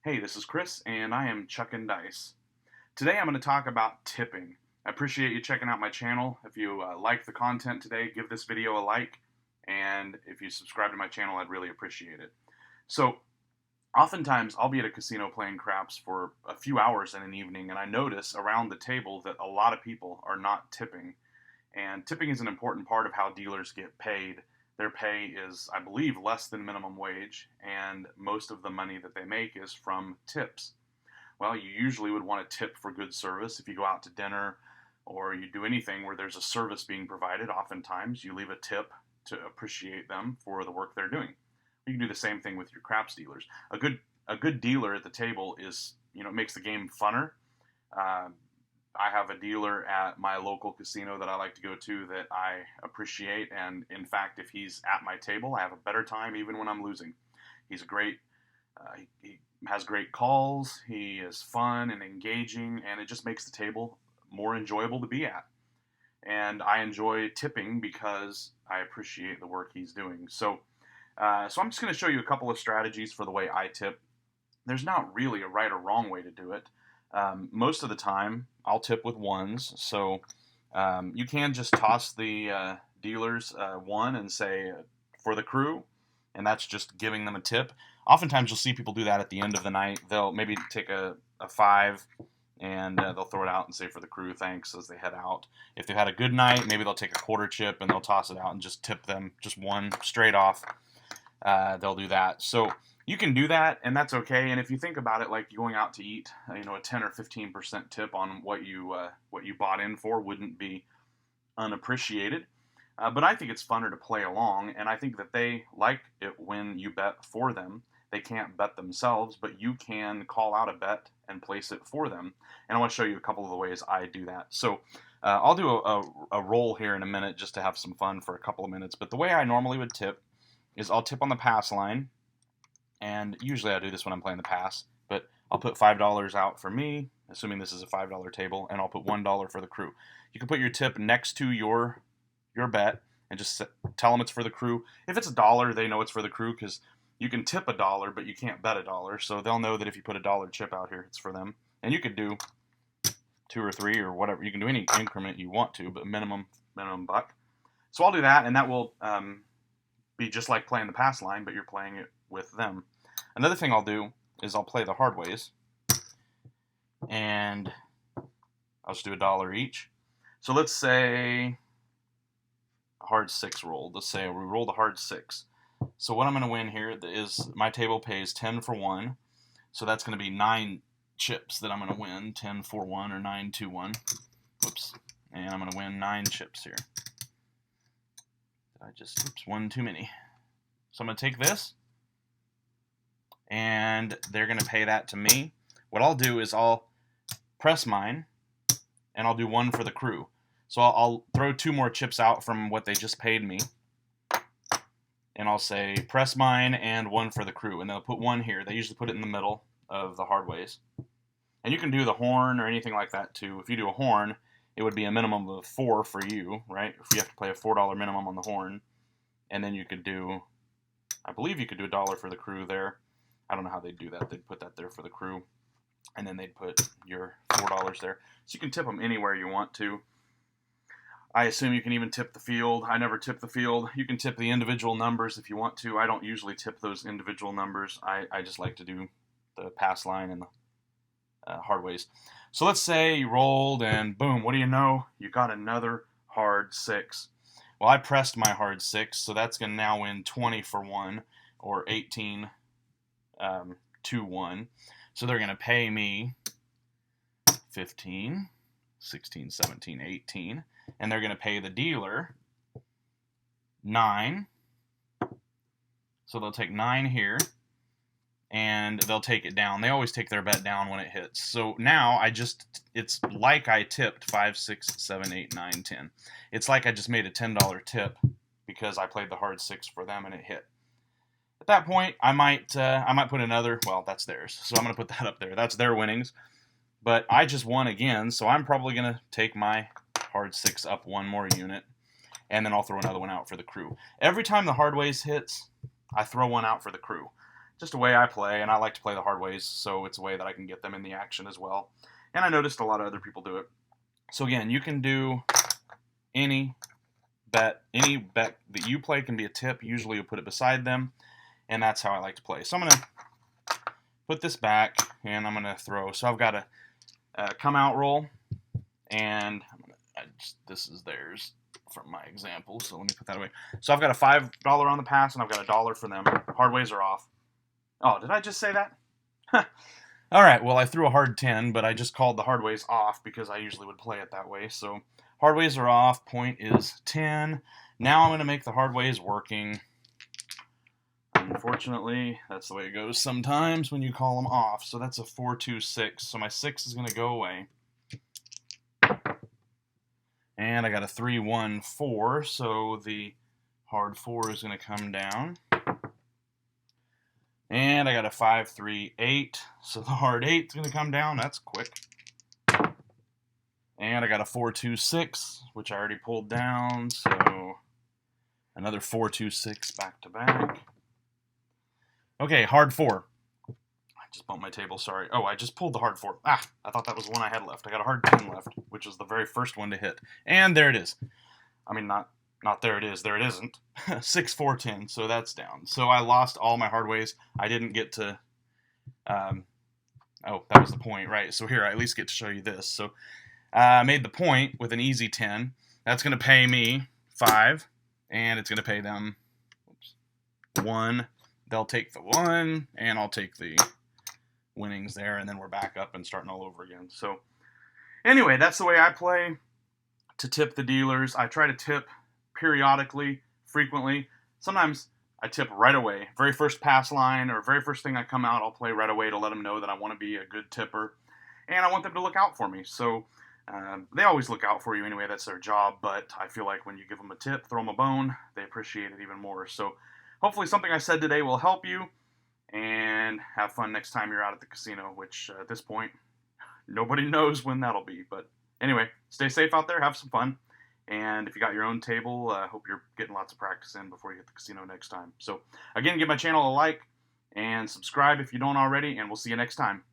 Hey, this is Chris, and I am chucking dice. Today I'm going to talk about tipping. I appreciate you checking out my channel. If you like the content today, give this video a like, and if you subscribe to my channel, I'd really appreciate it. So, oftentimes I'll be at a casino playing craps for a few hours in an evening, and I notice around the table that a lot of people are not tipping. And tipping is an important part of how dealers get paid. Their pay is, I believe, less than minimum wage, and most of the money that they make is from tips. Well, you usually would want to tip for good service. If you go out to dinner or you do anything where there's a service being provided, oftentimes you leave a tip to appreciate them for the work they're doing. You can do the same thing with your craps dealers. A good dealer at the table is, it makes the game funner. Uh, I have a dealer at my local casino that I like to go to that I appreciate, and in fact, if he's at my table, I have a better time even when I'm losing. He's a great, he has great calls. He is fun and engaging, and it just makes the table more enjoyable to be at. And I enjoy tipping because I appreciate the work he's doing. So I'm just going to show you a couple of strategies for the way I tip. There's not really a right or wrong way to do it. Most of the time, I'll tip with ones. So you can just toss the dealers one and say for the crew, and that's just giving them a tip. Oftentimes, you'll see people do that at the end of the night. They'll maybe take a five and they'll throw it out and say for the crew, thanks, as they head out. If they've had a good night, maybe they'll take a quarter chip and they'll toss it out and just tip them just one straight off. They'll do that. So you can do that, and that's okay. And if you think about it, like going out to eat, a 10 or 15% tip on what you bought in for wouldn't be unappreciated. But I think it's funner to play along, and I think that they like it when you bet for them. They can't bet themselves, but you can call out a bet and place it for them. And I want to show you a couple of the ways I do that. So I'll do a roll here in a minute just to have some fun for a couple of minutes. But the way I normally would tip is I'll tip on the pass line, and usually I do this when I'm playing the pass, but I'll put $5 out for me, assuming this is a $5 table, and I'll put $1 for the crew. You can put your tip next to your bet and just tell them it's for the crew. If it's $1, they know it's for the crew because you can tip $1, but you can't bet $1, so they'll know that if you put $1 chip out here, it's for them. And you could do 2 or 3 or whatever. You can do any increment you want to, but minimum buck. So I'll do that, and that will be just like playing the pass line, but you're playing it with them. Another thing I'll do is I'll play the hard ways, and I'll just do $1 each. So let's say a hard 6 rolled. Let's say we rolled a hard 6. So what I'm going to win here is my table pays 10 for 1, so that's going to be 9 chips that I'm going to win, 10 for 1 or 9 to 1. Whoops. And I'm going to win 9 chips here. Oops, one too many. So I'm going to take this, and they're going to pay that to me. What I'll do is I'll press mine, and I'll do 1 for the crew. So I'll throw 2 more chips out from what they just paid me, and I'll say press mine and 1 for the crew, and they'll put 1 here. They usually put it in the middle of the hard ways. And you can do the horn or anything like that too. If you do a horn, it would be a minimum of 4 for you, right? If you have to play a $4 minimum on the horn, and then you could do, I believe you could do $1 for the crew there. I don't know how they'd do that. They'd put that there for the crew, and then they'd put your $4 there. So you can tip them anywhere you want to. I assume you can even tip the field. I never tip the field. You can tip the individual numbers if you want to. I don't usually tip those individual numbers. I just like to do the pass line and the hard ways. So let's say you rolled, and boom, what do you know? You got another hard 6. Well, I pressed my hard 6, so that's going to now win 20 for 1, or 18 to 1. So they're going to pay me 15, 16, 17, 18, and they're going to pay the dealer 9. So they'll take 9 here, and they'll take it down. They always take their bet down when it hits. So now it's like I tipped 5, 6, 7, 8, 9, 10. It's like I just made a $10 tip because I played the hard 6 for them and it hit. At that point, I might put another, well, that's theirs. So I'm going to put that up there. That's their winnings. But I just won again, so I'm probably going to take my hard 6 up 1 more unit, and then I'll throw another one out for the crew. Every time the hard ways hits, I throw one out for the crew. just a way I play, and I like to play the hard ways, so it's a way that I can get them in the action as well. And I noticed a lot of other people do it. So again, you can do any bet that you play can be a tip. Usually you'll put it beside them, and that's how I like to play. So I'm going to put this back, and I'm going to throw. So I've got a come out roll, and this is theirs from my example, so let me put that away. So I've got a $5 on the pass, and I've got $1 for them. Hard ways are off. Oh, did I just say that? All right, well, I threw a hard 10, but I just called the hard ways off because I usually would play it that way. So hard ways are off. Point is 10. Now I'm going to make the hard ways working. Unfortunately, that's the way it goes sometimes when you call them off. So that's a 4-2-6. So my 6 is going to go away. And I got a 3-1-4, so the hard 4 is going to come down. And I got a 5-3-8, so the hard 8 is going to come down. That's quick. And I got a 4-2-6, which I already pulled down, so another 4-2-6 back to back. Okay, hard 4. I just bumped my table, sorry. Oh, I just pulled the hard 4. I thought that was the one I had left. I got a hard 10 left, which was the very first one to hit. And there it is. I mean, not there it is, there it isn't. 6-4-10, so that's down. So I lost all my hard ways. I didn't get to, oh, that was the point, right? So here, I at least get to show you this. So I made the point with an easy 10. That's going to pay me 5, and it's going to pay them 1. They'll take the 1, and I'll take the winnings there, and then we're back up and starting all over again. So anyway, that's the way I play to tip the dealers. I try to tip periodically, frequently. Sometimes I tip right away. Very first pass line or very first thing I come out, I'll play right away to let them know that I want to be a good tipper. And I want them to look out for me. So they always look out for you anyway. That's their job. But I feel like when you give them a tip, throw them a bone, they appreciate it even more. So hopefully something I said today will help you. And have fun next time you're out at the casino, which at this point, nobody knows when that'll be. But anyway, stay safe out there. Have some fun. And if you got your own table, I hope you're getting lots of practice in before you hit the casino next time. So again, give my channel a like and subscribe if you don't already, and we'll see you next time.